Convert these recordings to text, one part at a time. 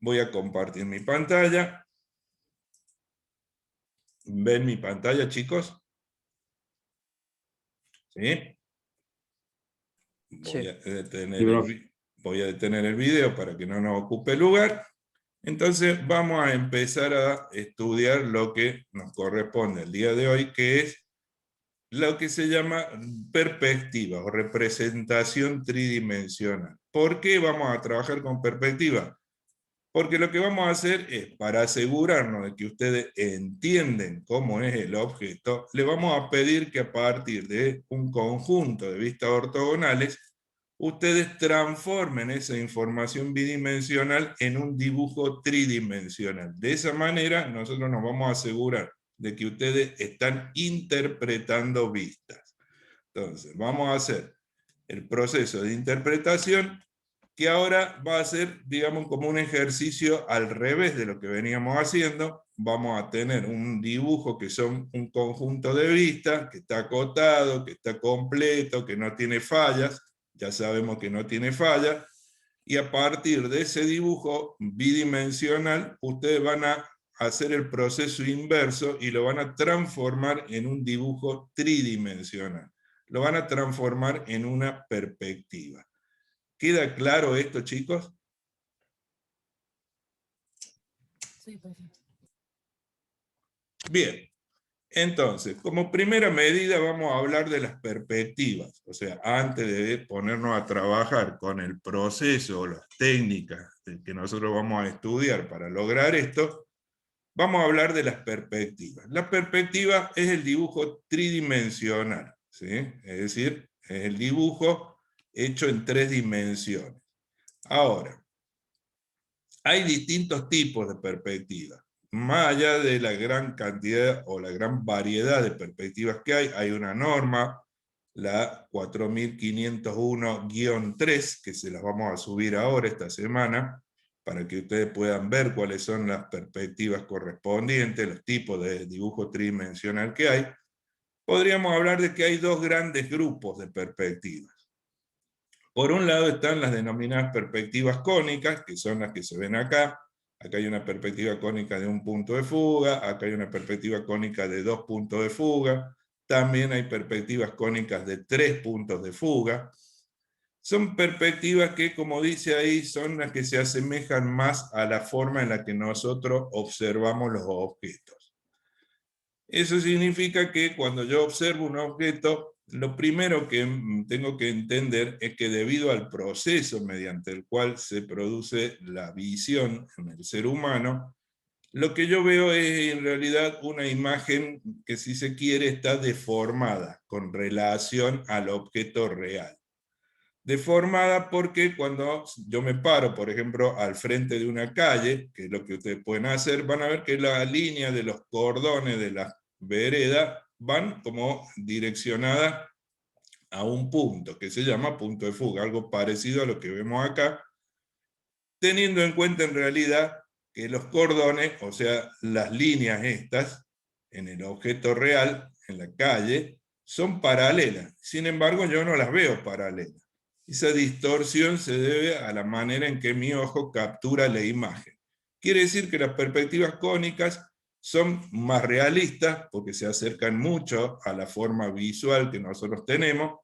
voy a compartir mi pantalla. ¿Ven mi pantalla, chicos? ¿Sí? Voy a detener el video para que no nos ocupe lugar. Entonces vamos a empezar a estudiar lo que nos corresponde el día de hoy, que es lo que se llama perspectiva o representación tridimensional. ¿Por qué vamos a trabajar con perspectiva? Porque lo que vamos a hacer es, para asegurarnos de que ustedes entienden cómo es el objeto, le vamos a pedir que a partir de un conjunto de vistas ortogonales, ustedes transformen esa información bidimensional en un dibujo tridimensional. De esa manera, nosotros nos vamos a asegurar de que ustedes están interpretando vistas. Entonces, vamos a hacer el proceso de interpretación, que ahora va a ser, digamos, como un ejercicio al revés de lo que veníamos haciendo. Vamos a tener un dibujo que son un conjunto de vistas, que está acotado, que está completo, que no tiene fallas. Ya sabemos que no tiene fallas. Y a partir de ese dibujo bidimensional, ustedes van a hacer el proceso inverso y lo van a transformar en un dibujo tridimensional. Lo van a transformar en una perspectiva. ¿Queda claro esto, chicos? Sí, perfecto. Bien, entonces, como primera medida vamos a hablar de las perspectivas. O sea, antes de ponernos a trabajar con el proceso o las técnicas que nosotros vamos a estudiar para lograr esto, vamos a hablar de las perspectivas. La perspectiva es el dibujo tridimensional, ¿sí? Es decir, es el dibujo hecho en 3 dimensiones. Ahora, hay distintos tipos de perspectivas. Más allá de la gran cantidad o la gran variedad de perspectivas que hay una norma, la 4501-3, que se las vamos a subir ahora esta semana, para que ustedes puedan ver cuáles son las perspectivas correspondientes, los tipos de dibujo tridimensional que hay. Podríamos hablar de que hay 2 grandes grupos de perspectivas. Por un lado están las denominadas perspectivas cónicas, que son las que se ven acá. Acá hay una perspectiva cónica de un punto de fuga, acá hay una perspectiva cónica de 2 puntos de fuga, también hay perspectivas cónicas de 3 puntos de fuga. Son perspectivas que, como dice ahí, son las que se asemejan más a la forma en la que nosotros observamos los objetos. Eso significa que cuando yo observo un objeto, lo primero que tengo que entender es que debido al proceso mediante el cual se produce la visión en el ser humano, lo que yo veo es en realidad una imagen que, si se quiere, está deformada con relación al objeto real. Deformada porque cuando yo me paro, por ejemplo, al frente de una calle, que es lo que ustedes pueden hacer, van a ver que la línea de los cordones de la vereda van como direccionadas a un punto, que se llama punto de fuga, algo parecido a lo que vemos acá, teniendo en cuenta en realidad que los cordones, o sea, las líneas estas, en el objeto real, en la calle, son paralelas. Sin embargo, yo no las veo paralelas. Esa distorsión se debe a la manera en que mi ojo captura la imagen. Quiere decir que las perspectivas cónicas son más realistas porque se acercan mucho a la forma visual que nosotros tenemos,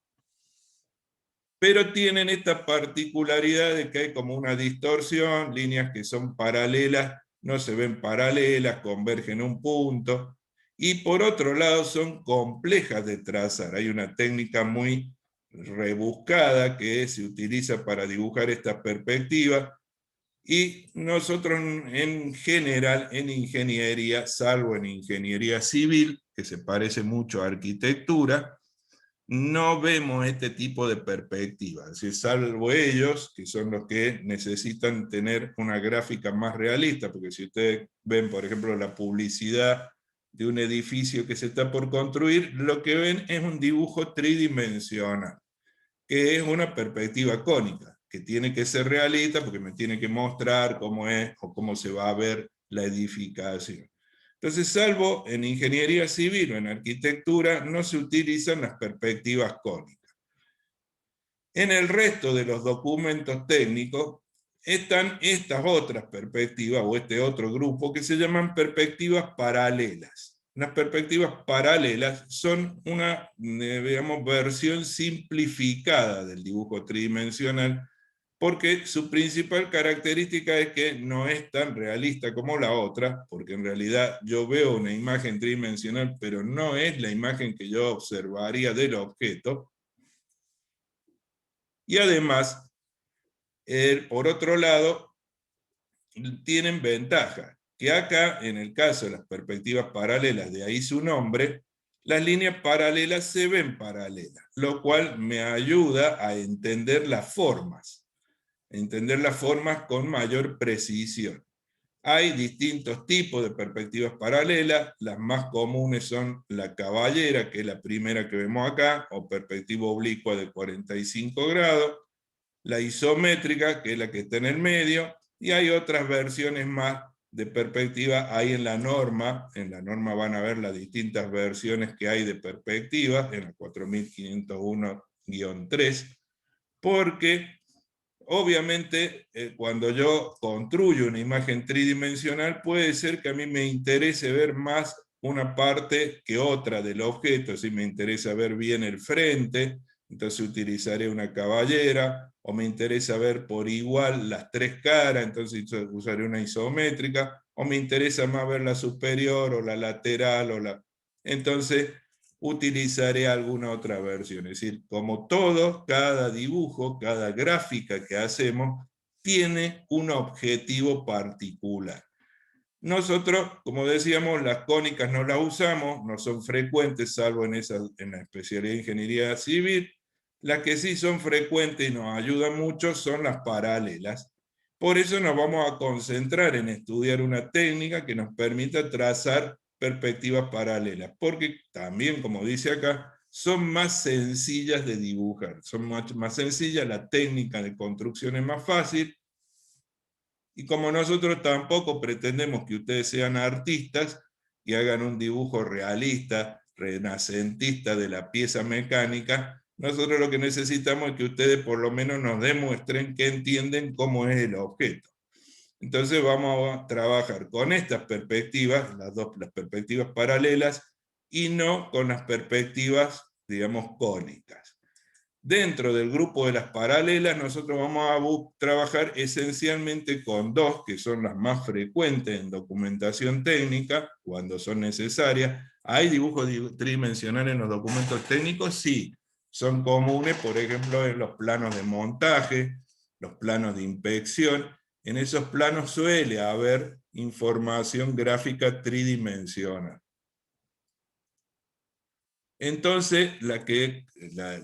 pero tienen esta particularidad de que hay como una distorsión, líneas que son paralelas, no se ven paralelas, convergen un punto, y por otro lado son complejas de trazar. Hay una técnica muy rebuscada que se utiliza para dibujar esta perspectiva, y nosotros en general en ingeniería, salvo en ingeniería civil, que se parece mucho a arquitectura, no vemos este tipo de perspectiva, es decir, salvo ellos, que son los que necesitan tener una gráfica más realista, porque si ustedes ven, por ejemplo, la publicidad de un edificio que se está por construir, lo que ven es un dibujo tridimensional, que es una perspectiva cónica, que tiene que ser realista porque me tiene que mostrar cómo es o cómo se va a ver la edificación. Entonces, salvo en ingeniería civil o en arquitectura, no se utilizan las perspectivas cónicas. En el resto de los documentos técnicos, están estas otras perspectivas, o este otro grupo, que se llaman perspectivas paralelas. Las perspectivas paralelas son una, digamos, versión simplificada del dibujo tridimensional, porque su principal característica es que no es tan realista como la otra, porque en realidad yo veo una imagen tridimensional, pero no es la imagen que yo observaría del objeto. Y además, por otro lado, tienen ventaja, que acá, en el caso de las perspectivas paralelas, de ahí su nombre, las líneas paralelas se ven paralelas, lo cual me ayuda a entender las formas con mayor precisión. Hay distintos tipos de perspectivas paralelas, las más comunes son la caballera, que es la primera que vemos acá, o perspectiva oblicua de 45 grados, la isométrica, que es la que está en el medio, y hay otras versiones más de perspectiva ahí en la norma van a ver las distintas versiones que hay de perspectivas, en la 4501-3, porque obviamente, cuando yo construyo una imagen tridimensional, puede ser que a mí me interese ver más una parte que otra del objeto. Si me interesa ver bien el frente, entonces utilizaré una caballera, o me interesa ver por igual las tres caras, entonces usaré una isométrica, o me interesa más ver la superior o la lateral, entonces utilizaré alguna otra versión. Es decir, como todo, cada dibujo, cada gráfica que hacemos, tiene un objetivo particular. Nosotros, como decíamos, las cónicas no las usamos, no son frecuentes, salvo en la especialidad de ingeniería civil. Las que sí son frecuentes y nos ayudan mucho son las paralelas. Por eso nos vamos a concentrar en estudiar una técnica que nos permita trazar perspectivas paralelas, porque también, como dice acá, son más sencillas de dibujar, son más sencillas, la técnica de construcción es más fácil, y como nosotros tampoco pretendemos que ustedes sean artistas y hagan un dibujo realista, renacentista de la pieza mecánica, nosotros lo que necesitamos es que ustedes por lo menos nos demuestren que entienden cómo es el objeto. Entonces vamos a trabajar con estas perspectivas, las perspectivas paralelas, y no con las perspectivas, digamos, cónicas. Dentro del grupo de las paralelas, nosotros vamos a trabajar esencialmente con dos, que son las más frecuentes en documentación técnica, cuando son necesarias. ¿Hay dibujos tridimensionales en los documentos técnicos? Sí, son comunes, por ejemplo, en los planos de montaje, los planos de inspección. En esos planos suele haber información gráfica tridimensional. Entonces,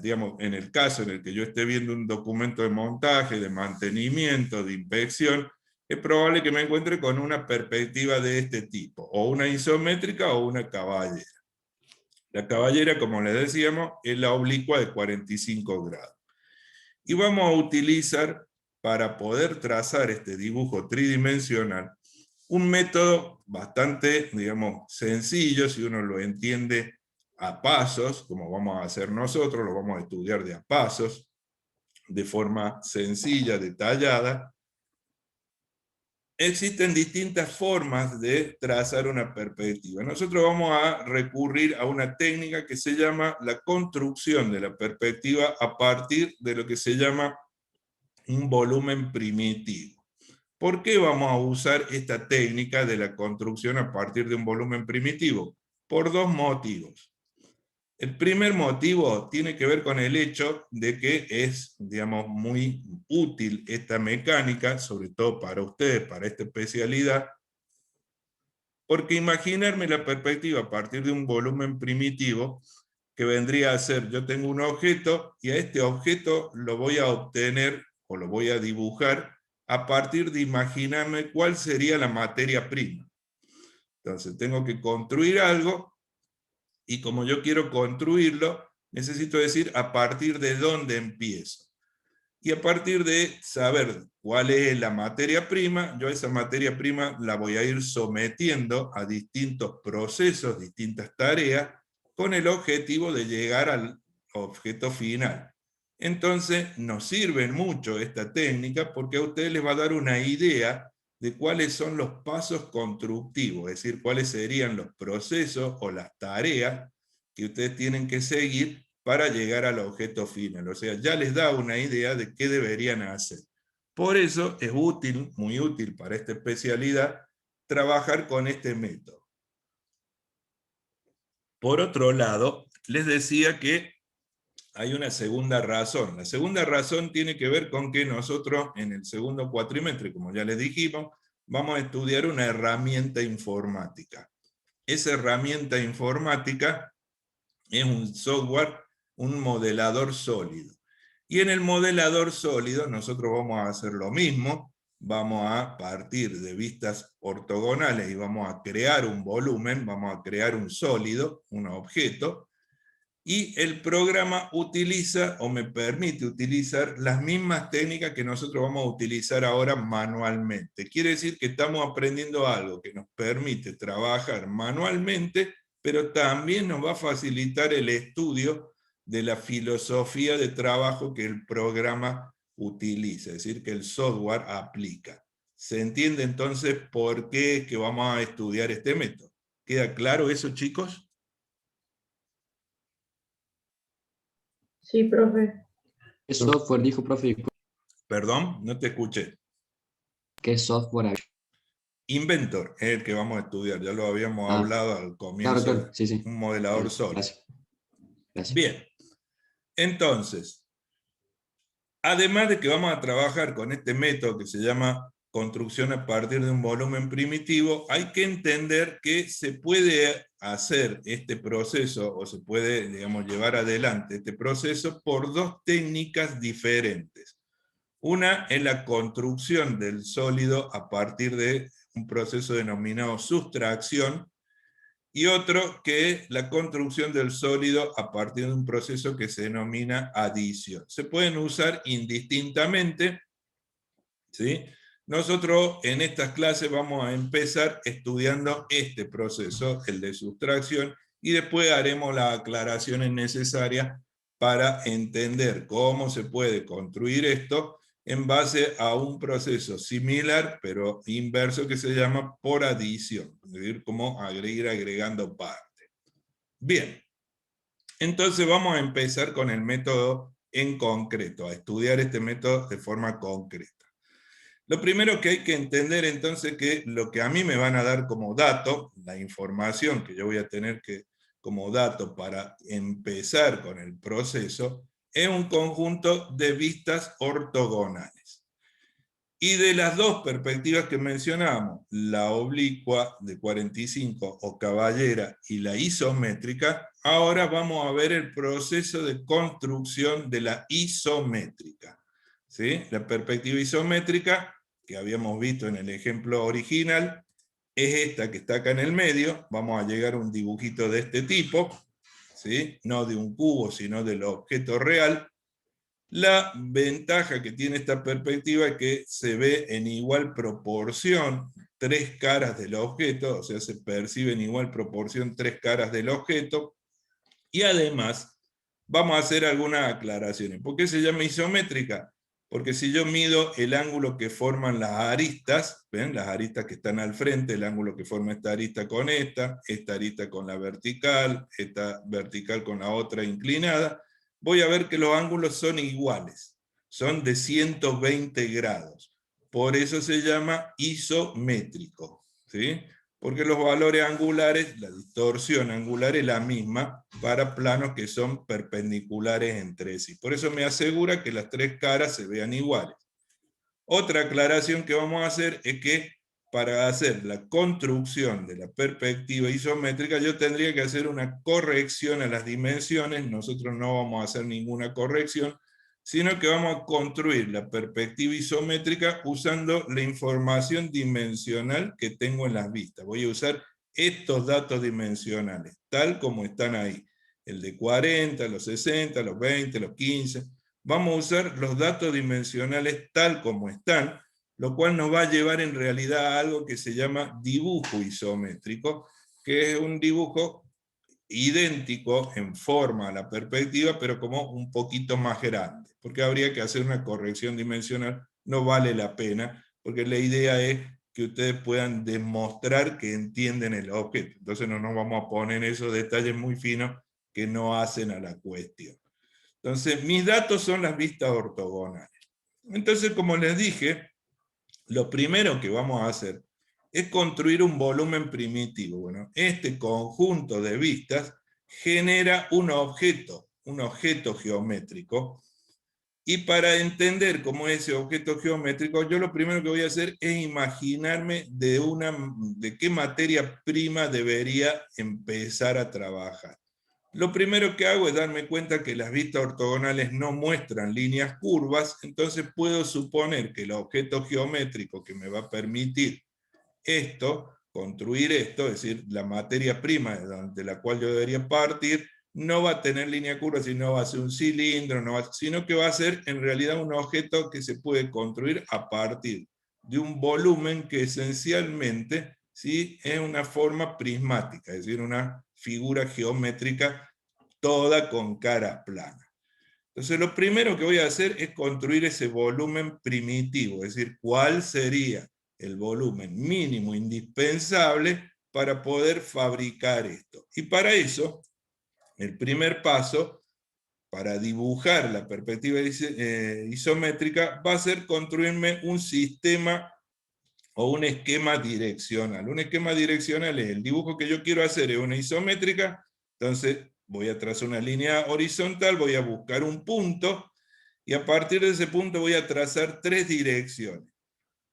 digamos, en el caso en el que yo esté viendo un documento de montaje, de mantenimiento, de inspección, es probable que me encuentre con una perspectiva de este tipo, o una isométrica o una caballera. La caballera, como les decíamos, es la oblicua de 45 grados. Y vamos a utilizar, para poder trazar este dibujo tridimensional, un método bastante, digamos, sencillo, si uno lo entiende a pasos, como vamos a hacer nosotros, lo vamos a estudiar de a pasos, de forma sencilla, detallada. Existen distintas formas de trazar una perspectiva. Nosotros vamos a recurrir a una técnica que se llama la construcción de la perspectiva a partir de lo que se llama un volumen primitivo. ¿Por qué vamos a usar esta técnica de la construcción a partir de un volumen primitivo? Por dos motivos. El primer motivo tiene que ver con el hecho de que es, digamos, muy útil esta mecánica, sobre todo para ustedes, para esta especialidad, porque imaginarme la perspectiva a partir de un volumen primitivo, que vendría a ser, yo tengo un objeto y a este objeto lo voy a obtener o lo voy a dibujar a partir de imaginarme cuál sería la materia prima. Entonces tengo que construir algo, y como yo quiero construirlo, necesito decir a partir de dónde empiezo. Y a partir de saber cuál es la materia prima, yo a esa materia prima la voy a ir sometiendo a distintos procesos, distintas tareas, con el objetivo de llegar al objeto final. Entonces nos sirve mucho esta técnica porque a ustedes les va a dar una idea de cuáles son los pasos constructivos, es decir, cuáles serían los procesos o las tareas que ustedes tienen que seguir para llegar al objeto final. O sea, ya les da una idea de qué deberían hacer. Por eso es útil, muy útil para esta especialidad, trabajar con este método. Por otro lado, les decía que hay una segunda razón. La segunda razón tiene que ver con que nosotros en el segundo cuatrimestre, como ya les dijimos, vamos a estudiar una herramienta informática. Esa herramienta informática es un software, un modelador sólido. Y en el modelador sólido nosotros vamos a hacer lo mismo, vamos a partir de vistas ortogonales y vamos a crear un volumen, vamos a crear un sólido, un objeto, y el programa utiliza o me permite utilizar las mismas técnicas que nosotros vamos a utilizar ahora manualmente. Quiere decir que estamos aprendiendo algo que nos permite trabajar manualmente, pero también nos va a facilitar el estudio de la filosofía de trabajo que el programa utiliza, es decir, que el software aplica. ¿Se entiende entonces por qué es que vamos a estudiar este método? ¿Queda claro eso, chicos? Sí, profe. ¿Qué software dijo, profe? Perdón, no te escuché. ¿Qué software hay? Inventor es el que vamos a estudiar, ya lo habíamos hablado al comienzo, Claro, sí, sí. un modelador sólido. Gracias. Bien, entonces, además de que vamos a trabajar con este método que se llama construcción a partir de un volumen primitivo, hay que entender que se puede hacer este proceso, o se puede, digamos, llevar adelante este proceso por dos técnicas diferentes. Una es la construcción del sólido a partir de un proceso denominado sustracción, y otro que es la construcción del sólido a partir de un proceso que se denomina adición. Se pueden usar indistintamente, ¿sí? Nosotros en estas clases vamos a empezar estudiando este proceso, el de sustracción, y después haremos las aclaraciones necesarias para entender cómo se puede construir esto en base a un proceso similar, pero inverso, que se llama por adición, es decir, como ir agregando parte. Bien, entonces vamos a empezar con el método en concreto, a estudiar este método de forma concreta. Lo primero que hay que entender entonces es que lo que a mí me van a dar como dato, la información que yo voy a tener que como dato para empezar con el proceso, es un conjunto de vistas ortogonales. Y de las dos perspectivas que mencionamos, la oblicua de 45 o caballera y la isométrica, ahora vamos a ver el proceso de construcción de la isométrica. ¿Sí? La perspectiva isométrica, que habíamos visto en el ejemplo original, es esta que está acá en el medio. Vamos a llegar a un dibujito de este tipo, ¿sí? No de un cubo, sino del objeto real. La ventaja que tiene esta perspectiva es que se ve en igual proporción tres caras del objeto, o sea, se percibe en igual proporción tres caras del objeto, y además vamos a hacer algunas aclaraciones. ¿Por qué se llama isométrica? Porque si yo mido el ángulo que forman las aristas, ¿ven? Las aristas que están al frente, el ángulo que forma esta arista con esta arista con la vertical, esta vertical con la otra inclinada, voy a ver que los ángulos son iguales, son de 120 grados. Por eso se llama isométrico, ¿sí? Porque los valores angulares, la distorsión angular es la misma para planos que son perpendiculares entre sí. Por eso me asegura que las tres caras se vean iguales. Otra aclaración que vamos a hacer es que para hacer la construcción de la perspectiva isométrica yo tendría que hacer una corrección a las dimensiones. Nosotros no vamos a hacer ninguna corrección, sino que vamos a construir la perspectiva isométrica usando la información dimensional que tengo en las vistas. Voy a usar estos datos dimensionales, tal como están ahí. El de 40, los 60, los 20, los 15. Vamos a usar los datos dimensionales tal como están, lo cual nos va a llevar en realidad a algo que se llama dibujo isométrico, que es un dibujo idéntico en forma a la perspectiva, pero como un poquito más grande. porque habría que hacer una corrección dimensional, no vale la pena, porque la idea es que ustedes puedan demostrar que entienden el objeto. Entonces no nos vamos a poner en esos detalles muy finos que no hacen a la cuestión. Entonces, mis datos son las vistas ortogonales. Entonces, como les dije, lo primero que vamos a hacer es construir un volumen primitivo. Bueno, este conjunto de vistas genera un objeto geométrico, y para entender cómo es ese objeto geométrico, yo lo primero que voy a hacer es imaginarme de qué materia prima debería empezar a trabajar. Lo primero que hago es darme cuenta que las vistas ortogonales no muestran líneas curvas, entonces puedo suponer que el objeto geométrico que me va a permitir construir esto, es decir, la materia prima de la cual yo debería partir, no va a tener línea curva, sino va a ser un cilindro, sino que va a ser en realidad un objeto que se puede construir a partir de un volumen que esencialmente, ¿sí?, es una forma prismática, es decir, una figura geométrica toda con cara plana. Entonces lo primero que voy a hacer es construir ese volumen primitivo, es decir, cuál sería el volumen mínimo indispensable para poder fabricar esto. Y para eso, el primer paso, para dibujar la perspectiva isométrica, va a ser construirme un sistema o un esquema direccional. Un esquema direccional es el dibujo que yo quiero hacer, es una isométrica, entonces voy a trazar una línea horizontal, voy a buscar un punto, y a partir de ese punto voy a trazar tres direcciones.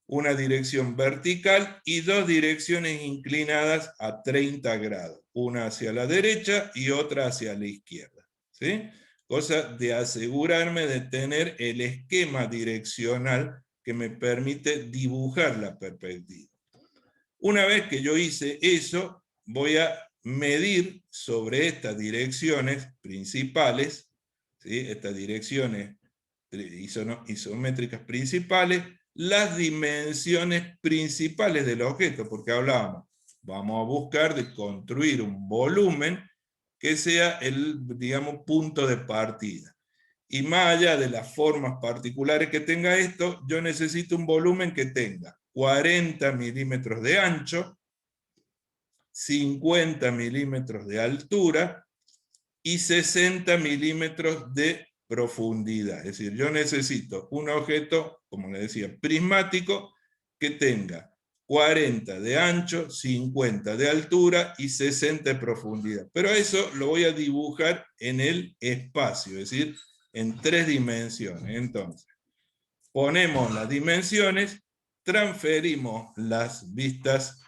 Una dirección vertical y dos direcciones inclinadas a 30 grados. Una hacia la derecha y otra hacia la izquierda. ¿Sí? Cosa de asegurarme de tener el esquema direccional que me permite dibujar la perspectiva. Una vez que yo hice eso, voy a medir sobre estas direcciones principales, ¿sí?, estas direcciones isométricas principales, las dimensiones principales del objeto, porque hablábamos, vamos a buscar de construir un volumen que sea el, digamos, punto de partida. Y más allá de las formas particulares que tenga esto, yo necesito un volumen que tenga 40 milímetros de ancho, 50 milímetros de altura y 60 milímetros de profundidad. Es decir, yo necesito un objeto, como le decía, prismático, que tenga 40 de ancho, 50 de altura y 60 de profundidad. Pero eso lo voy a dibujar en el espacio, es decir, en tres dimensiones. Entonces, ponemos las dimensiones, transferimos las vistas,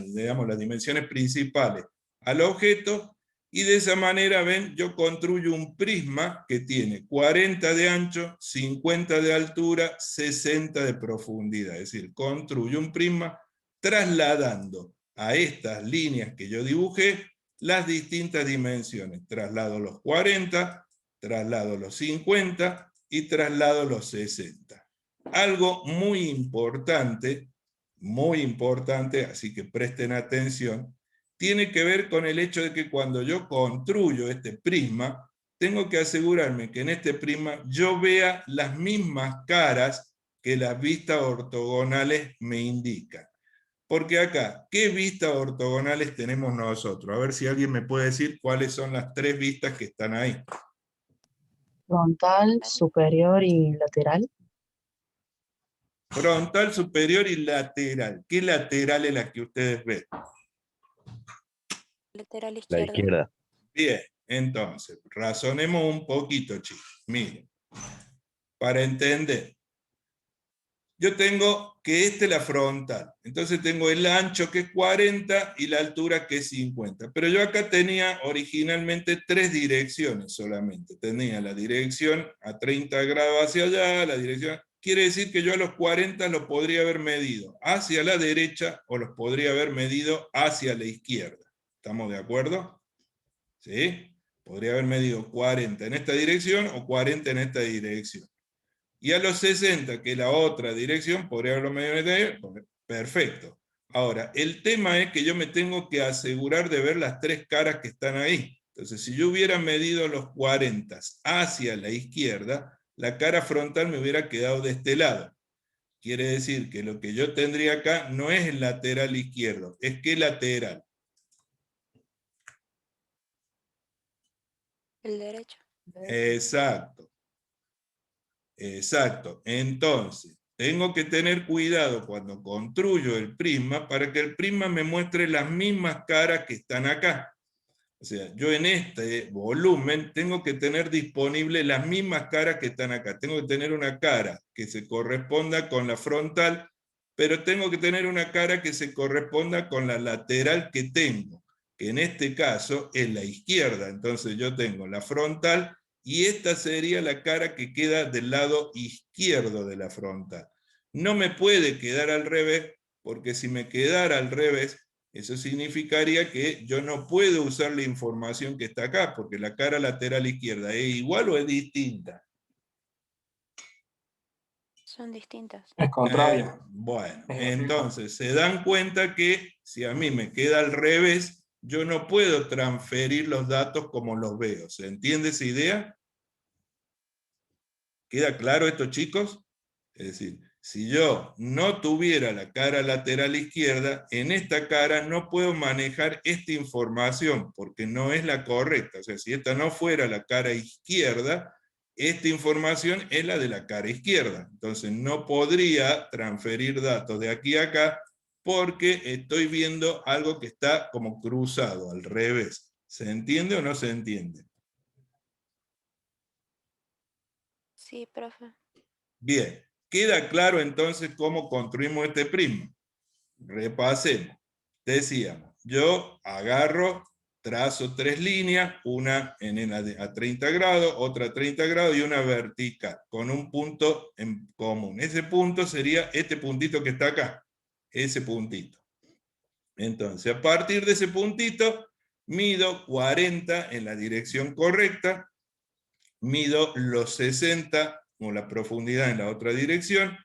digamos, las dimensiones principales al objeto, y de esa manera, ven, yo construyo un prisma que tiene 40 de ancho, 50 de altura, 60 de profundidad. Es decir, construyo un prisma trasladando a estas líneas que yo dibujé las distintas dimensiones. Traslado los 40, traslado los 50 y traslado los 60. Algo muy importante, así que presten atención, tiene que ver con el hecho de que cuando yo construyo este prisma, tengo que asegurarme que en este prisma yo vea las mismas caras que las vistas ortogonales me indican. Porque acá, ¿qué vistas ortogonales tenemos nosotros? A ver si alguien me puede decir cuáles son las tres vistas que están ahí. Frontal, superior y lateral. Frontal, superior y lateral. ¿Qué lateral es la que ustedes ven? Lateral La izquierda. izquierda. Bien, entonces, razonemos un poquito, chicos. Miren, para entender, yo tengo que esta es la frontal, entonces tengo el ancho que es 40 y la altura que es 50, pero yo acá tenía originalmente tres direcciones solamente. Tenía la dirección a 30 grados hacia allá, la dirección... Quiere decir que yo a los 40 los podría haber medido hacia la derecha o los podría haber medido hacia la izquierda. ¿Estamos de acuerdo? ¿Sí? Podría haber medido 40 en esta dirección o 40 en esta dirección. Y a los 60, que es la otra dirección, podría haberlo medido en esta dirección. Perfecto. Ahora, el tema es que yo me tengo que asegurar de ver las tres caras que están ahí. Entonces, si yo hubiera medido los 40 hacia la izquierda, la cara frontal me hubiera quedado de este lado. Quiere decir que lo que yo tendría acá no es el lateral izquierdo, es que lateral. El derecho. Exacto. Exacto. Entonces, tengo que tener cuidado cuando construyo el prisma para que el prisma me muestre las mismas caras que están acá. O sea, yo en este volumen tengo que tener disponible las mismas caras que están acá. Tengo que tener una cara que se corresponda con la frontal, pero tengo que tener una cara que se corresponda con la lateral que tengo, que en este caso es la izquierda. Entonces yo tengo la frontal y esta sería la cara que queda del lado izquierdo de la frontal. No me puede quedar al revés, porque si me quedara al revés, eso significaría que yo no puedo usar la información que está acá, porque la cara lateral izquierda es igual o es distinta. Son distintas. Es contrario. Bueno, Es entonces se dan cuenta que si a mí me queda al revés, yo no puedo transferir los datos como los veo. ¿Se entiende esa idea? ¿Queda claro esto, chicos? Es decir, si yo no tuviera la cara lateral izquierda, en esta cara no puedo manejar esta información, porque no es la correcta. O sea, si esta no fuera la cara izquierda, esta información es la de la cara izquierda. Entonces no podría transferir datos de aquí a acá, porque estoy viendo algo que está como cruzado, al revés. ¿Se entiende o no se entiende? Sí, profe. Bien, queda claro entonces cómo construimos este prisma. Repasemos. Decíamos, yo agarro, trazo 3 líneas, una a 30 grados, otra a 30 grados y una vertical, con un punto en común. Ese punto sería este puntito que está acá, ese puntito. Entonces, a partir de ese puntito, mido 40 en la dirección correcta, mido los 60 con la profundidad en la otra dirección,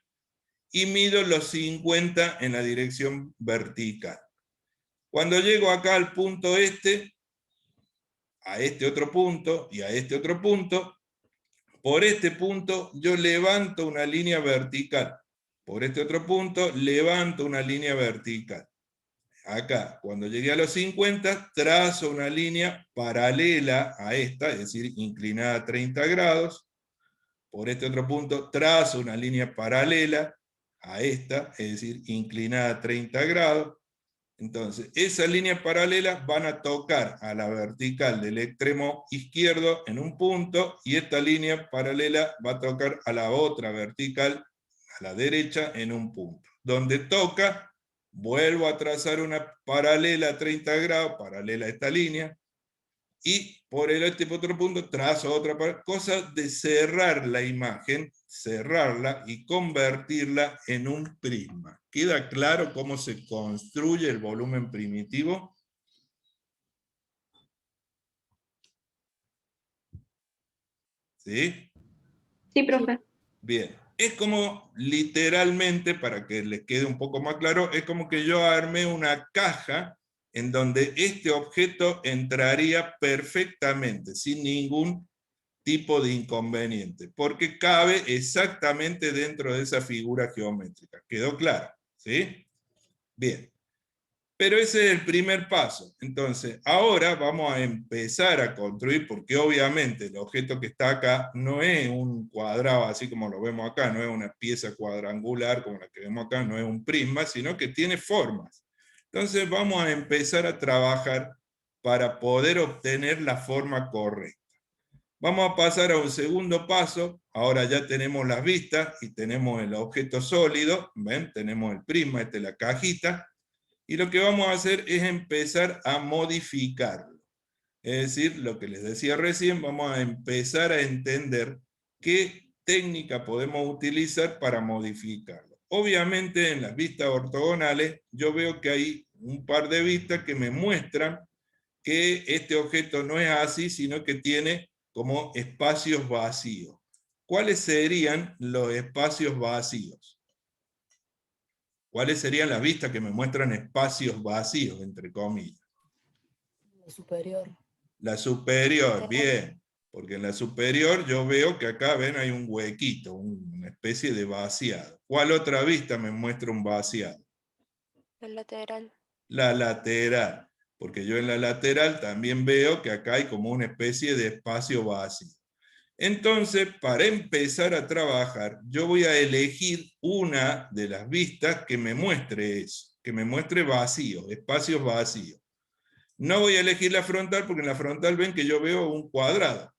y mido los 50 en la dirección vertical. Cuando llego acá al punto este, a este otro punto y a este otro punto, por este punto yo levanto una línea vertical. Por este otro punto levanto una línea vertical. Acá, cuando llegué a los 50, trazo una línea paralela a esta, es decir, inclinada a 30 grados. Por este otro punto trazo una línea paralela a esta, es decir, inclinada a 30 grados. Entonces, esas líneas paralelas van a tocar a la vertical del extremo izquierdo en un punto, y esta línea paralela va a tocar a la otra vertical, a la derecha, en un punto. Donde toca, vuelvo a trazar una paralela a 30 grados, paralela a esta línea, y por este otro punto trazo otra cosa de cerrar la imagen, cerrarla y convertirla en un prisma. ¿Queda claro cómo se construye el volumen primitivo? ¿Sí? Sí, profe. Bien. Es como literalmente, para que les quede un poco más claro, es como que yo armé una caja en donde este objeto entraría perfectamente, sin ningún tipo de inconveniente, porque cabe exactamente dentro de esa figura geométrica. ¿Quedó claro? ¿Sí? Bien. Pero ese es el primer paso. Entonces, ahora vamos a empezar a construir, porque obviamente el objeto que está acá no es un cuadrado así como lo vemos acá, no es una pieza cuadrangular como la que vemos acá, no es un prisma, sino que tiene formas. Entonces vamos a empezar a trabajar para poder obtener la forma correcta. Vamos a pasar a un segundo paso. Ahora ya tenemos las vistas y tenemos el objeto sólido. ¿Ven? Tenemos el prisma, esta es la cajita. Y lo que vamos a hacer es empezar a modificarlo. Es decir, lo que les decía recién, vamos a empezar a entender qué técnica podemos utilizar para modificarlo. Obviamente en las vistas ortogonales yo veo que hay un par de vistas que me muestran que este objeto no es así, sino que tiene como espacios vacíos. ¿Cuáles serían los espacios vacíos? ¿Cuáles serían las vistas que me muestran espacios vacíos, entre comillas? La superior. La superior, Lateral. bien. Porque en la superior yo veo que acá, ven, hay un huequito, una especie de vaciado. ¿Cuál otra vista me muestra un vaciado? La lateral. La lateral. Porque yo en la lateral también veo que acá hay como una especie de espacio vacío. Entonces, para empezar a trabajar, yo voy a elegir una de las vistas que me muestre eso, que me muestre vacíos, espacios vacíos. No voy a elegir la frontal porque en la frontal ven que yo veo un cuadrado.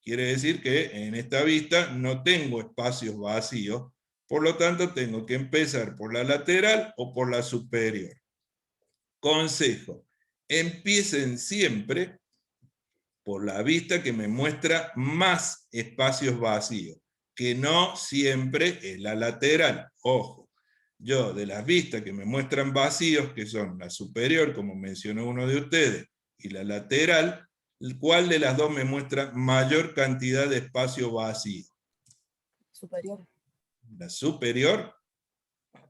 Quiere decir que en esta vista no tengo espacios vacíos, por lo tanto tengo que empezar por la lateral o por la superior. Consejo, empiecen siempre por la vista que me muestra más espacios vacíos, que no siempre es la lateral. Ojo, yo de las vistas que me muestran vacíos, que son la superior, como mencionó uno de ustedes, y la lateral, ¿cuál de las dos me muestra mayor cantidad de espacio vacío? Superior. La superior,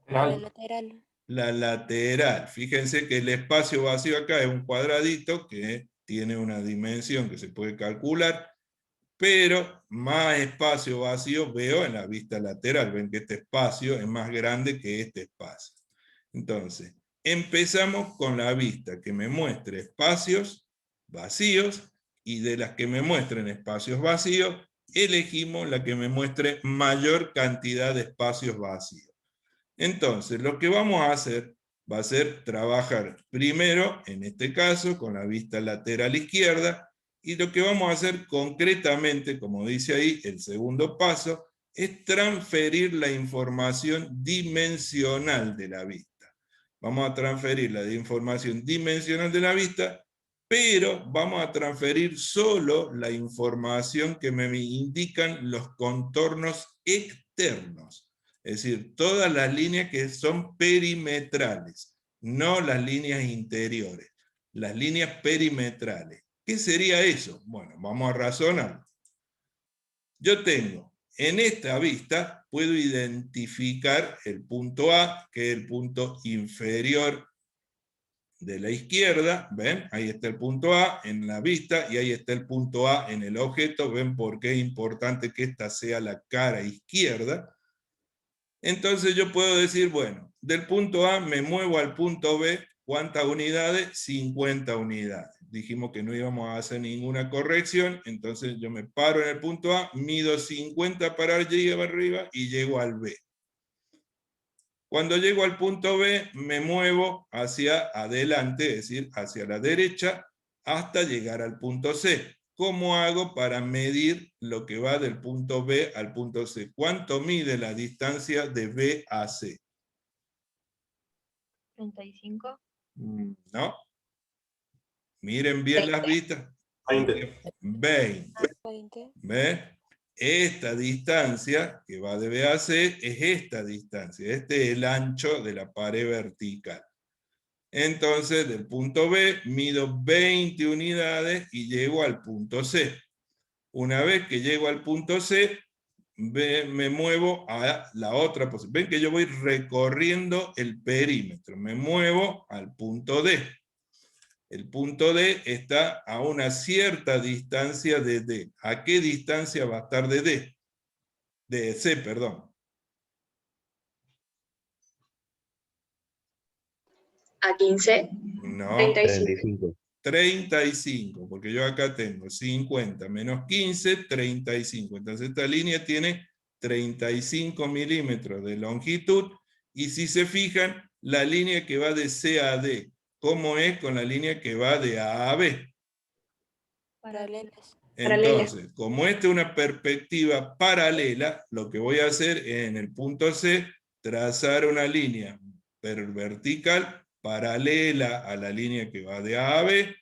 La lateral. la lateral. Fíjense que el espacio vacío acá es un cuadradito que tiene una dimensión que se puede calcular, pero más espacio vacío veo en la vista lateral. Ven que este espacio es más grande que este espacio. Entonces, empezamos con la vista que me muestre espacios vacíos, y de las que me muestren espacios vacíos, elegimos la que me muestre mayor cantidad de espacios vacíos. Entonces, lo que vamos a hacer va a ser trabajar primero, en este caso, con la vista lateral izquierda, y lo que vamos a hacer concretamente, como dice ahí, el segundo paso, es transferir la información dimensional de la vista. Vamos a transferir la información dimensional de la vista, pero vamos a transferir solo la información que me indican los contornos externos. Es decir, todas las líneas que son perimetrales, no las líneas interiores, las líneas perimetrales. ¿Qué sería eso? Bueno, vamos a razonar. Yo tengo, en esta vista, puedo identificar el punto A, que es el punto inferior de la izquierda, ¿ven? Ahí está el punto A en la vista, y ahí está el punto A en el objeto. ¿Ven por qué es importante que esta sea la cara izquierda? Entonces yo puedo decir, bueno, del punto A me muevo al punto B, ¿cuántas unidades? 50 unidades. Dijimos que no íbamos a hacer ninguna corrección, entonces yo me paro en el punto A, mido 50 para arriba y llego al B. Cuando llego al punto B, me muevo hacia adelante, es decir, hacia la derecha, hasta llegar al punto C. ¿Cómo hago para medir lo que va del punto B al punto C? ¿Cuánto mide la distancia de B a C? 35. No. Miren bien las vistas. 20. 20. 20. ¿Ves? Esta distancia que va de B a C es esta distancia. Este es el ancho de la pared vertical. Entonces, del punto B mido 20 unidades y llego al punto C. Una vez que llego al punto C, me muevo a la otra posición. Ven que yo voy recorriendo el perímetro. Me muevo al punto D. El punto D está a una cierta distancia de D. ¿A qué distancia va a estar de D? De C, perdón. A 15. No. 35. 35, porque yo acá tengo 50 menos 15, 35. Entonces esta línea tiene 35 milímetros de longitud, y si se fijan, la línea que va de C a D, ¿cómo es con la línea que va de A a B? Paralelas. Entonces, como esta es una perspectiva paralela, lo que voy a hacer es en el punto C, trazar una línea vertical paralela a la línea que va de A a B,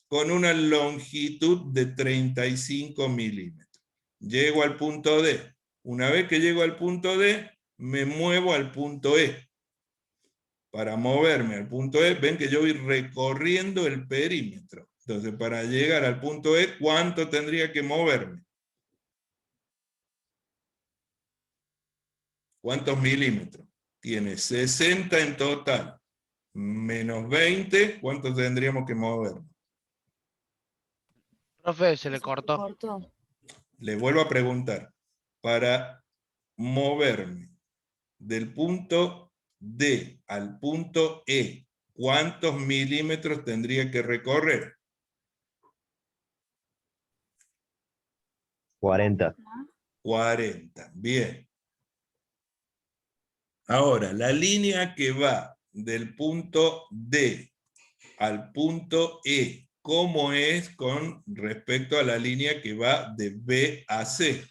con una longitud de 35 milímetros. Llego al punto D. Una vez que llego al punto D, me muevo al punto E. Para moverme al punto E, ven que yo voy recorriendo el perímetro. Entonces, para llegar al punto E, ¿cuánto tendría que moverme? ¿Cuántos milímetros? Tiene 60 en total. Menos 20, ¿cuánto tendríamos que movernos? Profe, se le cortó. Cortó. Le vuelvo a preguntar. Para moverme del punto D al punto E, ¿cuántos milímetros tendría que recorrer? 40. 40. Bien. Ahora, la línea que va del punto D al punto E, ¿cómo es con respecto a la línea que va de B a C?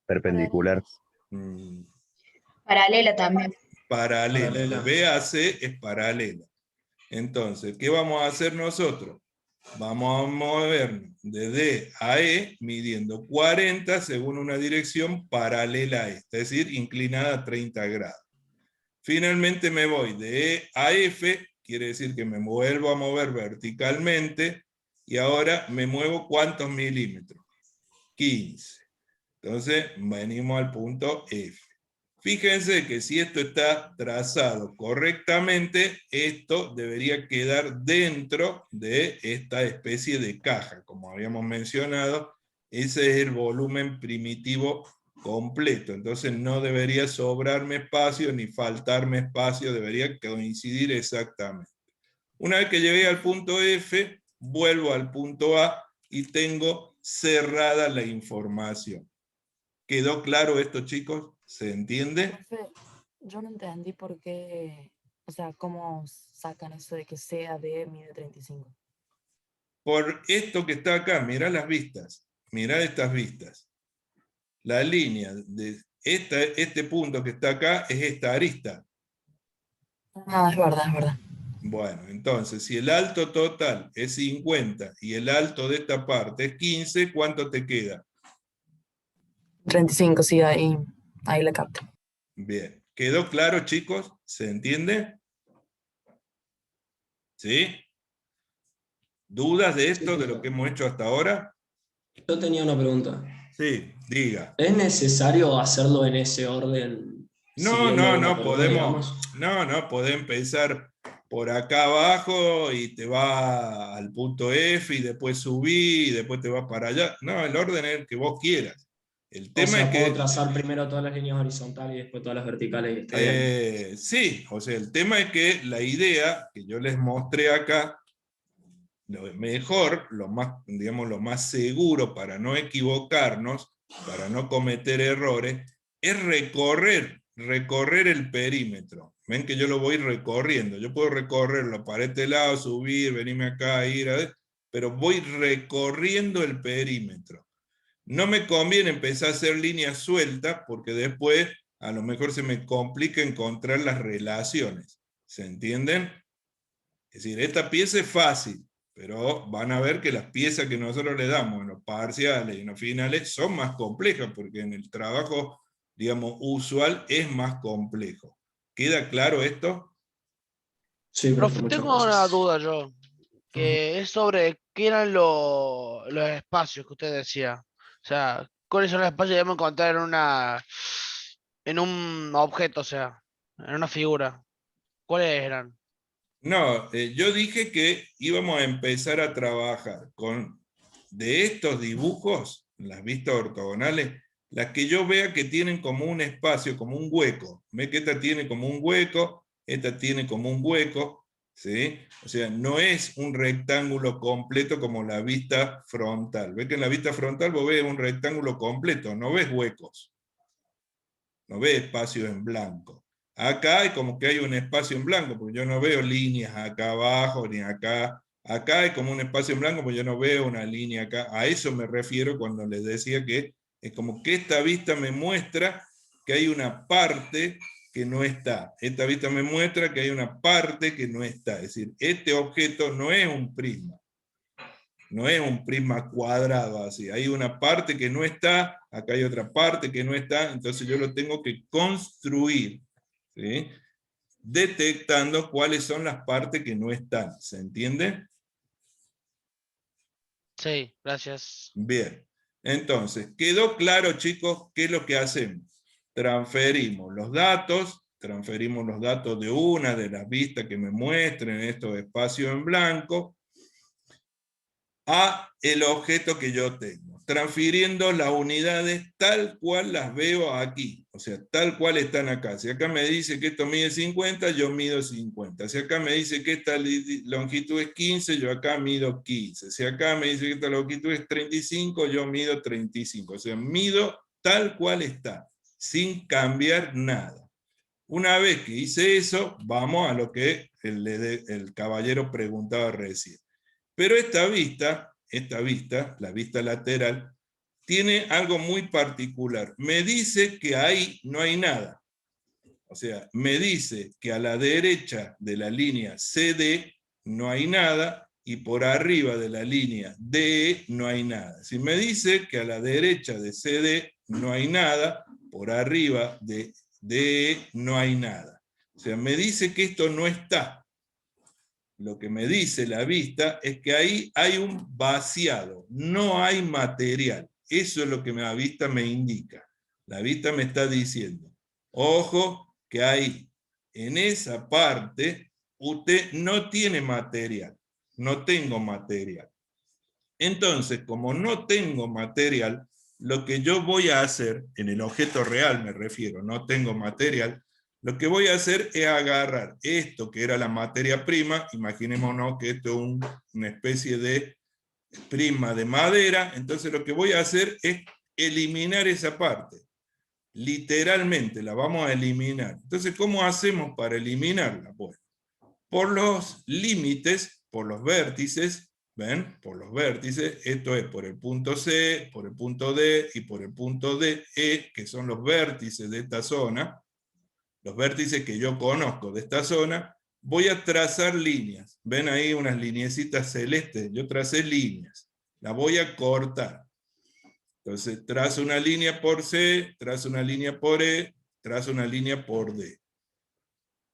Perpendicular. Mm, Paralela también. paralela. Paralela. De B a C es paralela. Entonces, ¿qué vamos a hacer nosotros? Vamos a movernos de D a E midiendo 40 según una dirección paralela a esta, es decir, inclinada a 30 grados. Finalmente me voy de E a F, quiere decir que me vuelvo a mover verticalmente, y ahora me muevo ¿cuántos milímetros? 15. Entonces venimos al punto F. Fíjense que si esto está trazado correctamente, esto debería quedar dentro de esta especie de caja. Como habíamos mencionado, ese es el volumen primitivo completo. Entonces no debería sobrarme espacio ni faltarme espacio, debería coincidir exactamente. Una vez que llegué al punto F, vuelvo al punto A y tengo cerrada la información. ¿Quedó claro esto, chicos? ¿Se entiende? Profe, yo no entendí por qué, o sea, cómo sacan eso de que sea de mide 35. Por esto que está acá, mirá las vistas, mirá estas vistas. La línea de este punto que está acá es esta arista. Ah, es verdad, es verdad. Bueno, entonces, si el alto total es 50 y el alto de esta parte es 15, ¿cuánto te queda? 35, sí, ahí la capto. Bien. ¿Quedó claro, chicos? ¿Se entiende? ¿Sí? ¿Dudas de esto, de lo que hemos hecho hasta ahora? Yo tenía una pregunta. Sí, diga. ¿Es necesario hacerlo en ese orden? No, podés empezar por acá abajo y te va al punto F y después subí y después te vas para allá. No, el orden es el que vos quieras. El O tema sea, es puedo que... trazar primero todas las líneas horizontales y después todas las verticales y está bien. sí, o sea, el tema es que la idea que yo les mostré acá, lo mejor, lo más, digamos, lo más seguro para no equivocarnos, para no cometer errores, es recorrer el perímetro. Ven que yo lo voy recorriendo. Yo puedo recorrerlo para este lado, subir, venirme acá, ir a ver, pero voy recorriendo el perímetro. No me conviene empezar a hacer líneas sueltas porque después a lo mejor se me complica encontrar las relaciones. ¿Se entienden? Es decir, esta pieza es fácil, pero van a ver que las piezas que nosotros le damos en los parciales y en los finales son más complejas, porque en el trabajo, digamos, usual es más complejo. ¿Queda claro esto? Sí, profe, Profe, muchas tengo una gracias. duda yo, que es sobre qué eran los espacios que usted decía. O sea, ¿cuáles son los espacios que debemos encontrar en un objeto, o sea, en una figura? ¿Cuáles eran? No, yo dije que íbamos a empezar a trabajar con, de estos dibujos, las vistas ortogonales, las que yo vea que tienen como un espacio, como un hueco. Ve que esta tiene como un hueco, esta tiene como un hueco, ¿sí? O sea, no es un rectángulo completo como la vista frontal. Ve que en la vista frontal vos ves un rectángulo completo, no ves huecos, no ves espacios en blanco. Acá hay como que hay un espacio en blanco, porque yo no veo líneas acá abajo ni acá. Acá hay como un espacio en blanco, porque yo no veo una línea acá. A eso me refiero cuando les decía que es como que esta vista me muestra que hay una parte que no está. Esta vista me muestra que hay una parte que no está. Es decir, este objeto no es un prisma. No es un prisma cuadrado así. Hay una parte que no está, acá hay otra parte que no está, entonces yo lo tengo que construir, ¿sí? Detectando cuáles son las partes que no están. ¿Se entiende? Sí, gracias. Bien. Entonces, ¿quedó claro, chicos, qué es lo que hacemos? Transferimos los datos de una, de las vistas que me muestren estos espacios en blanco, a el objeto que yo tengo, transfiriendo las unidades tal cual las veo aquí, o sea, tal cual están acá. Si acá me dice que esto mide 50, yo mido 50. Si acá me dice que esta longitud es 15, yo acá mido 15. Si acá me dice que esta longitud es 35, yo mido 35. O sea, mido tal cual está, sin cambiar nada. Una vez que hice eso, vamos a lo que el caballero preguntaba recién. Pero esta vista, la vista lateral, tiene algo muy particular. Me dice que ahí no hay nada. O sea, me dice que a la derecha de la línea CD no hay nada y por arriba de la línea DE no hay nada. Si me dice que a la derecha de CD no hay nada, por arriba de DE no hay nada. O sea, me dice que esto no está. Lo que me dice la vista es que ahí hay un vaciado, no hay material. Eso es lo que la vista me indica. La vista me está diciendo, ojo, que ahí, en esa parte, usted no tiene material. No tengo material. Entonces, como no tengo material, lo que yo voy a hacer, en el objeto real me refiero, no tengo material, lo que voy a hacer es agarrar esto que era la materia prima, imaginémonos que esto es una especie de prima de madera, entonces lo que voy a hacer es eliminar esa parte. Literalmente la vamos a eliminar. Entonces, ¿cómo hacemos para eliminarla? Bueno, por los límites, por los vértices, ¿ven? Por los vértices, esto es por el punto C, por el punto D y por el punto D, E, que son los vértices de esta zona, los vértices que yo conozco de esta zona, voy a trazar líneas. ¿Ven ahí unas lineecitas celestes? Yo tracé líneas. Las voy a cortar. Entonces, trazo una línea por C, trazo una línea por E, trazo una línea por D.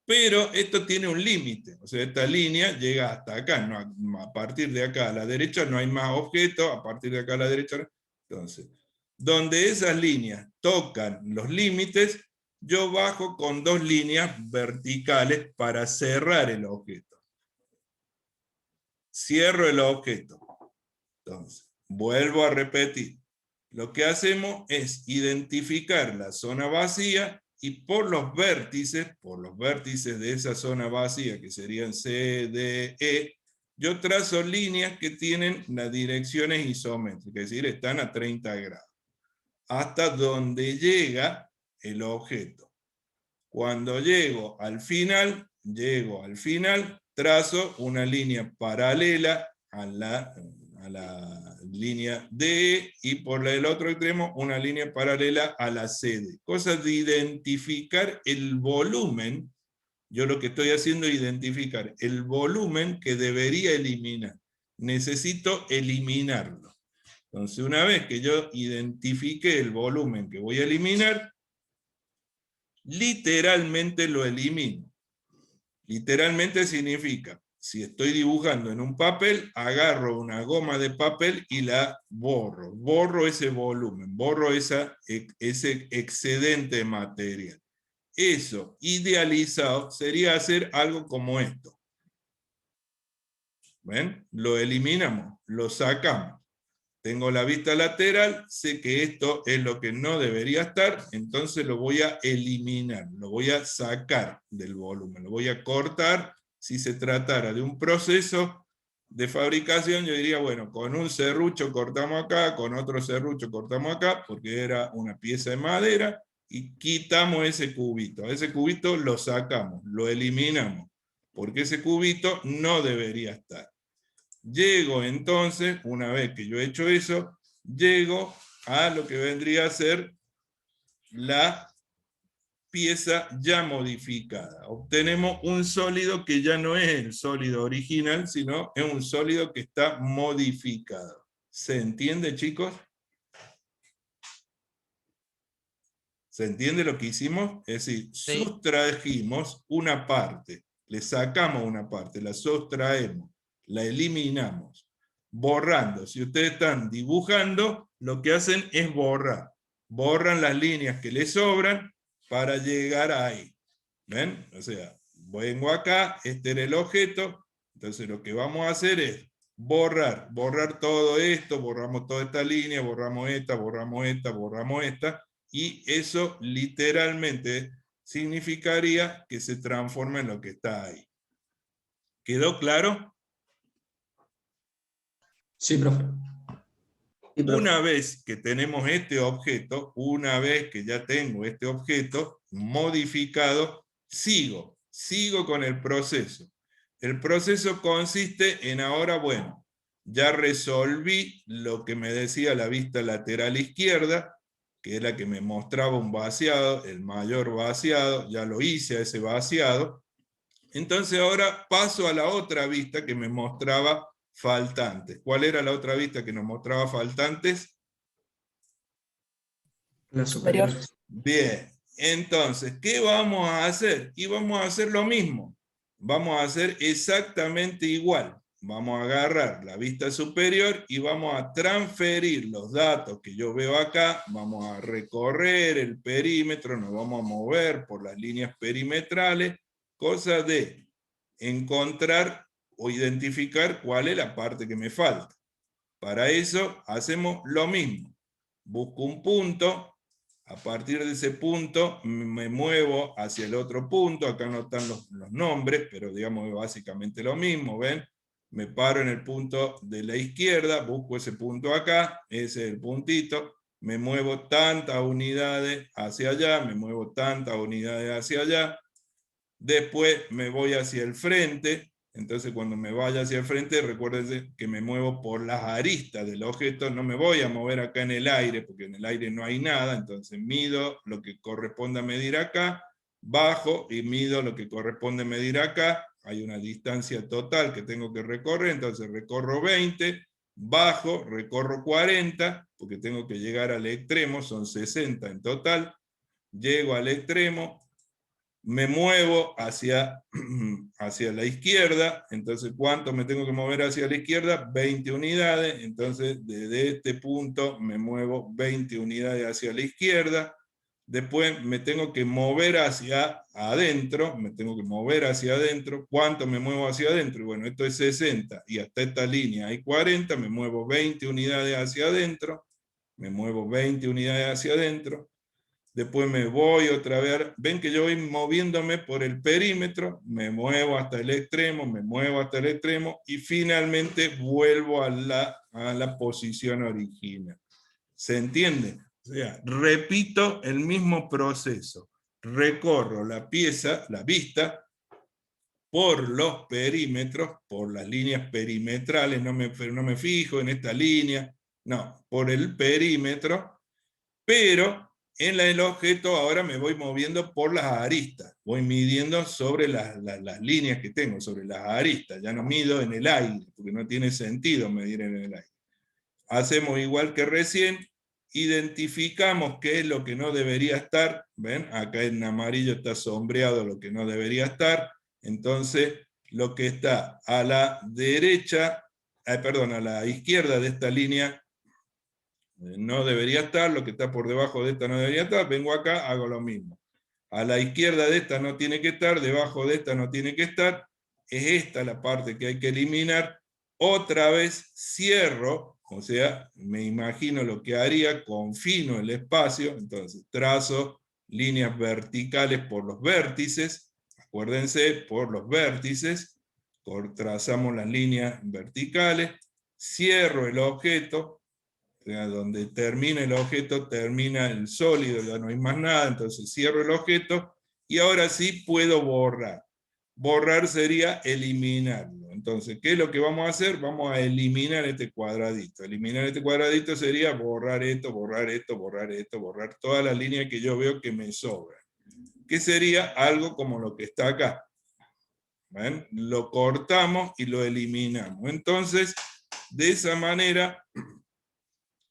Pero esto tiene un límite, o sea, esta línea llega hasta acá, no, a partir de acá a la derecha no hay más objetos, a partir de acá a la derecha, entonces, donde esas líneas tocan los límites, yo bajo con dos líneas verticales para cerrar el objeto. Cierro el objeto. Entonces, vuelvo a repetir. Lo que hacemos es identificar la zona vacía y por los vértices de esa zona vacía, que serían C, D, E, yo trazo líneas que tienen las direcciones isométricas, es decir, están a 30 grados, hasta donde llega el objeto. Cuando llego al final, trazo una línea paralela a la línea D y por el otro extremo una línea paralela a la CD. Cosa de identificar el volumen, yo lo que estoy haciendo es identificar el volumen que debería eliminar. Necesito eliminarlo. Entonces, una vez que yo identifique el volumen que voy a eliminar, literalmente lo elimino. Literalmente significa, si estoy dibujando en un papel, agarro una goma de papel y la borro. Borro ese volumen, borro ese excedente de material. Eso, idealizado, sería hacer algo como esto. ¿Ven? Lo eliminamos, lo sacamos. Tengo la vista lateral, sé que esto es lo que no debería estar, entonces lo voy a eliminar, lo voy a sacar del volumen, lo voy a cortar. Si se tratara de un proceso de fabricación, yo diría, bueno, con un serrucho cortamos acá, con otro serrucho cortamos acá, porque era una pieza de madera, y quitamos ese cubito. A ese cubito lo sacamos, lo eliminamos, porque ese cubito no debería estar. Llego entonces, una vez que yo he hecho eso, llego a lo que vendría a ser la pieza ya modificada. Obtenemos un sólido que ya no es el sólido original, sino es un sólido que está modificado. ¿Se entiende, chicos? ¿Se entiende lo que hicimos? Es decir, Sí. sustrajimos una parte, le sacamos una parte, la sustraemos, la eliminamos, borrando. Si ustedes están dibujando, lo que hacen es borrar. Borran las líneas que les sobran para llegar ahí. ¿Ven? O sea, vengo acá, este era el objeto, entonces lo que vamos a hacer es borrar todo esto, borramos toda esta línea, borramos esta, borramos esta, borramos esta, y eso literalmente significaría que se transforma en lo que está ahí. ¿Quedó claro? Sí, profe. Sí, profe. Una vez que tenemos este objeto, una vez que ya tengo este objeto modificado, sigo con el proceso. El proceso consiste en ahora, bueno, ya resolví lo que me decía la vista lateral izquierda, que era que me mostraba un vaciado, el mayor vaciado, ya lo hice a ese vaciado. Entonces ahora paso a la otra vista que me mostraba faltantes. ¿Cuál era la otra vista que nos mostraba faltantes? La Superior. superior. Bien, entonces, ¿qué vamos a hacer? Y vamos a hacer lo mismo. Vamos a hacer exactamente igual. Vamos a agarrar la vista superior y vamos a transferir los datos que yo veo acá. Vamos a recorrer el perímetro, nos vamos a mover por las líneas perimetrales, cosa de encontrar o identificar cuál es la parte que me falta. Para eso hacemos lo mismo. Busco un punto, a partir de ese punto me muevo hacia el otro punto, acá no están los nombres, pero digamos es básicamente lo mismo, ¿ven? Me paro en el punto de la izquierda, busco ese punto acá, ese es el puntito, me muevo tantas unidades hacia allá, me muevo tantas unidades hacia allá, después me voy hacia el frente. Entonces cuando me vaya hacia el frente, recuérdense que me muevo por las aristas del objeto, no me voy a mover acá en el aire, porque en el aire no hay nada, entonces mido lo que corresponde a medir acá, bajo y mido lo que corresponde a medir acá, hay una distancia total que tengo que recorrer, entonces recorro 20, bajo, recorro 40, porque tengo que llegar al extremo, son 60 en total, llego al extremo, me muevo hacia la izquierda, entonces ¿cuánto me tengo que mover hacia la izquierda? 20 unidades, entonces desde este punto me muevo 20 unidades hacia la izquierda, después me tengo que mover hacia adentro, ¿cuánto me muevo hacia adentro? Y bueno, esto es 60, y hasta esta línea hay 40, me muevo 20 unidades hacia adentro, después me voy otra vez, ven que yo voy moviéndome por el perímetro, me muevo hasta el extremo, y finalmente vuelvo a la posición original. ¿Se entiende? O sea, repito el mismo proceso. Recorro la pieza, la vista, por los perímetros, por las líneas perimetrales, no me fijo en esta línea, no, por el perímetro, pero en el objeto ahora me voy moviendo por las aristas, voy midiendo sobre las líneas que tengo, sobre las aristas, ya no mido en el aire, porque no tiene sentido medir en el aire. Hacemos igual que recién, identificamos qué es lo que no debería estar, ven, acá en amarillo está sombreado lo que no debería estar, entonces lo que está a la derecha, a la izquierda de esta línea, no debería estar, lo que está por debajo de esta no debería estar, vengo acá, hago lo mismo. A la izquierda de esta no tiene que estar, debajo de esta no tiene que estar, es esta la parte que hay que eliminar. Otra vez cierro, o sea, me imagino lo que haría, confino el espacio, entonces trazo líneas verticales por los vértices, acuérdense, por los vértices, trazamos las líneas verticales, cierro el objeto, o sea, donde termina el objeto, termina el sólido, ya no hay más nada, entonces cierro el objeto, y ahora sí puedo borrar. Borrar sería eliminarlo. Entonces, ¿qué es lo que vamos a hacer? Vamos a eliminar este cuadradito. Eliminar este cuadradito sería borrar esto, borrar esto, borrar esto, borrar todas las líneas que yo veo que me sobran. ¿Qué sería? Algo como lo que está acá. ¿Ven? Lo cortamos y lo eliminamos. Entonces, de esa manera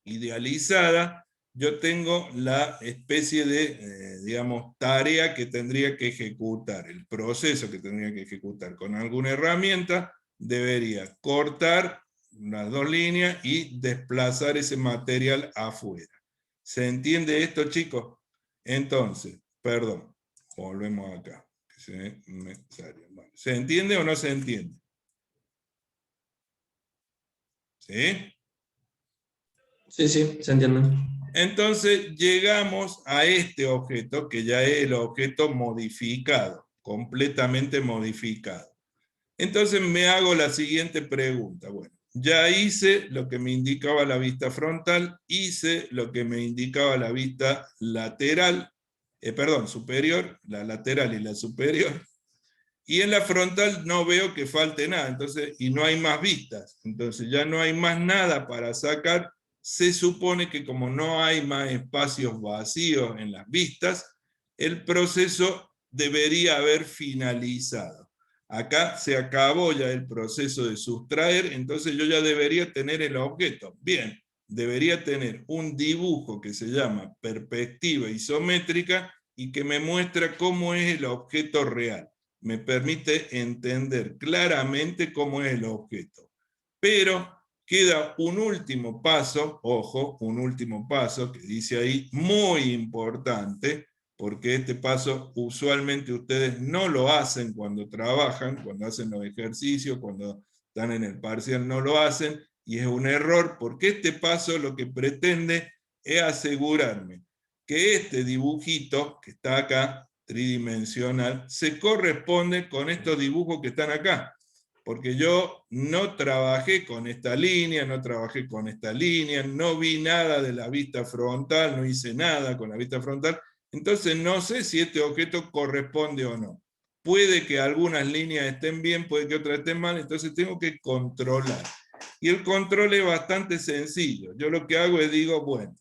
idealizada, yo tengo la especie de, digamos, tarea que tendría que ejecutar, el proceso que tendría que ejecutar. Con alguna herramienta debería cortar las dos líneas y desplazar ese material afuera. ¿Se entiende esto, chicos? Entonces, perdón, volvemos acá. ¿Se entiende o no se entiende? ¿Sí? Sí, sí, se entiende. Entonces llegamos a este objeto, que ya es el objeto modificado, completamente modificado. Entonces me hago la siguiente pregunta. Bueno, ya hice lo que me indicaba la vista frontal, hice lo que me indicaba la vista lateral, superior, la lateral y la superior, y en la frontal no veo que falte nada, entonces, y no hay más vistas, entonces ya no hay más nada para sacar. Se supone que como no hay más espacios vacíos en las vistas, el proceso debería haber finalizado. Acá se acabó ya el proceso de sustraer, entonces yo ya debería tener el objeto. Bien, debería tener un dibujo que se llama perspectiva isométrica y que me muestra cómo es el objeto real. Me permite entender claramente cómo es el objeto. Pero queda un último paso, ojo, un último paso que dice ahí, muy importante, porque este paso usualmente ustedes no lo hacen cuando trabajan, cuando hacen los ejercicios, cuando están en el parcial no lo hacen, y es un error, porque este paso lo que pretende es asegurarme que este dibujito que está acá, tridimensional, se corresponde con estos dibujos que están acá. Porque yo no trabajé con esta línea, no trabajé con esta línea, no vi nada de la vista frontal, no hice nada con la vista frontal, entonces no sé si este objeto corresponde o no. Puede que algunas líneas estén bien, puede que otras estén mal, entonces tengo que controlar. Y el control es bastante sencillo. Yo lo que hago es digo, bueno,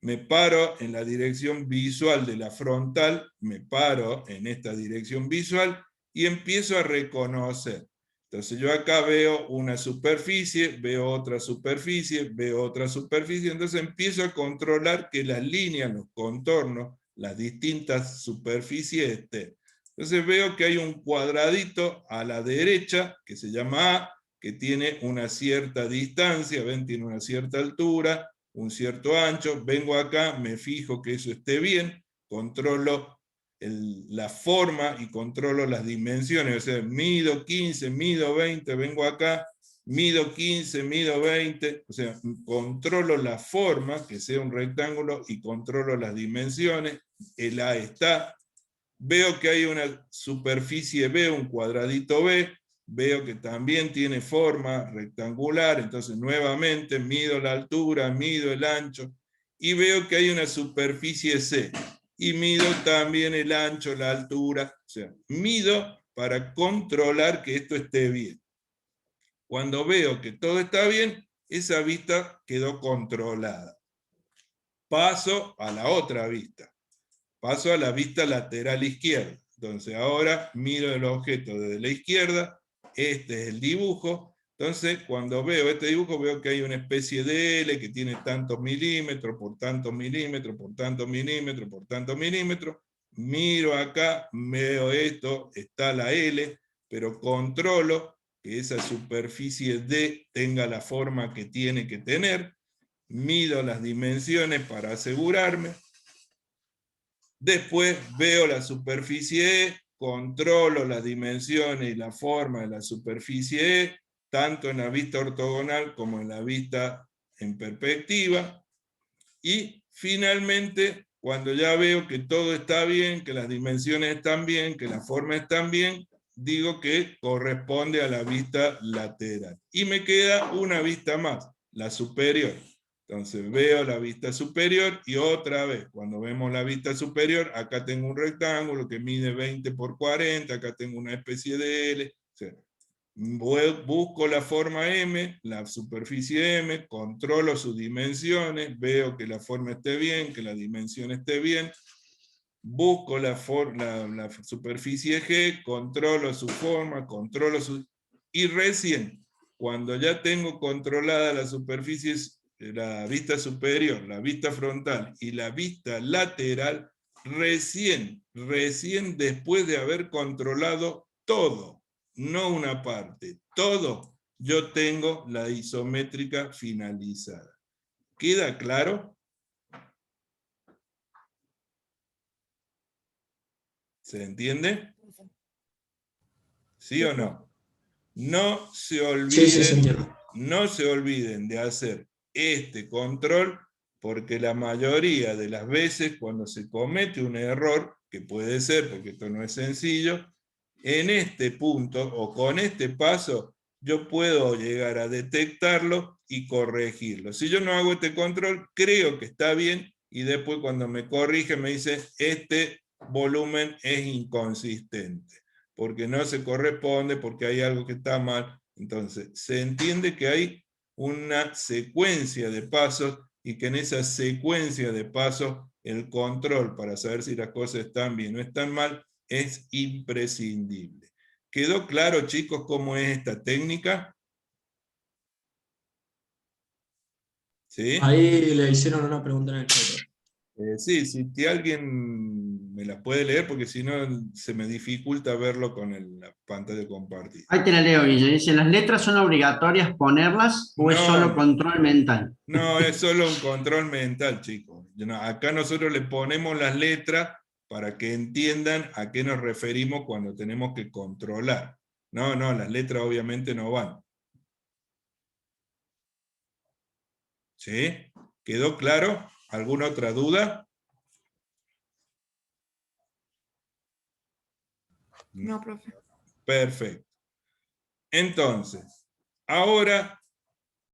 me paro en la dirección visual de la frontal, me paro en esta dirección visual y empiezo a reconocer. Entonces yo acá veo una superficie, veo otra superficie, veo otra superficie, entonces empiezo a controlar que las líneas, los contornos, las distintas superficies estén. Entonces veo que hay un cuadradito a la derecha que se llama A, que tiene una cierta distancia, ven, tiene una cierta altura, un cierto ancho, vengo acá, me fijo que eso esté bien, controlo la forma y controlo las dimensiones, o sea, mido 15, mido 20, vengo acá, mido 15, mido 20, o sea, controlo la forma, que sea un rectángulo, y controlo las dimensiones, el A está, veo que hay una superficie B, un cuadradito B, veo que también tiene forma rectangular, entonces nuevamente mido la altura, mido el ancho, y veo que hay una superficie C, y mido también el ancho, la altura, o sea, mido para controlar que esto esté bien. Cuando veo que todo está bien, esa vista quedó controlada. Paso a la otra vista. Paso a la vista lateral izquierda. Entonces ahora miro el objeto desde la izquierda, este es el dibujo, entonces cuando veo este dibujo veo que hay una especie de L que tiene tantos milímetros, por tantos milímetros, por tantos milímetros, por tantos milímetros, miro acá, veo esto, está la L, pero controlo que esa superficie D tenga la forma que tiene que tener, mido las dimensiones para asegurarme. Después veo la superficie E, controlo las dimensiones y la forma de la superficie E, tanto en la vista ortogonal como en la vista en perspectiva. Y finalmente, cuando ya veo que todo está bien, que las dimensiones están bien, que las formas están bien, digo que corresponde a la vista lateral. Y me queda una vista más, la superior. Entonces veo la vista superior y otra vez, cuando vemos la vista superior, acá tengo un rectángulo que mide 20 por 40, acá tengo una especie de L. O sea, busco la forma M, la superficie M, controlo sus dimensiones, veo que la forma esté bien, que la dimensión esté bien, busco la superficie G, controlo su forma, controlo su... Y recién, cuando ya tengo controlada la superficie, la vista superior, la vista frontal y la vista lateral, recién después de haber controlado todo, no una parte, todo, yo tengo la isométrica finalizada. ¿Queda claro? ¿Se entiende? ¿Sí o no? No se Sí, sí, se olviden, entiende. no se olviden de hacer este control, porque la mayoría de las veces cuando se comete un error, que puede ser, porque esto no es sencillo, en este punto o con este paso, yo puedo llegar a detectarlo y corregirlo. Si yo no hago este control, creo que está bien, y después cuando me corrige me dice, este volumen es inconsistente, porque no se corresponde, porque hay algo que está mal. Entonces, se entiende que hay una secuencia de pasos y que en esa secuencia de pasos el control para saber si las cosas están bien o están mal es imprescindible. ¿Quedó claro, chicos, cómo es esta técnica? ¿Sí? Ahí le hicieron una pregunta en el chat. Sí, si alguien me la puede leer, porque si no se me dificulta verlo con la pantalla compartida. Ahí te la leo, Guille. Dice, ¿las letras son obligatorias ponerlas o es No, solo no. control mental? No, es solo un control mental, chicos. Acá nosotros le ponemos las letras para que entiendan a qué nos referimos cuando tenemos que controlar. No, las letras obviamente no van. ¿Sí? ¿Quedó claro? ¿Alguna otra duda? No, profe. Perfecto. Entonces, ahora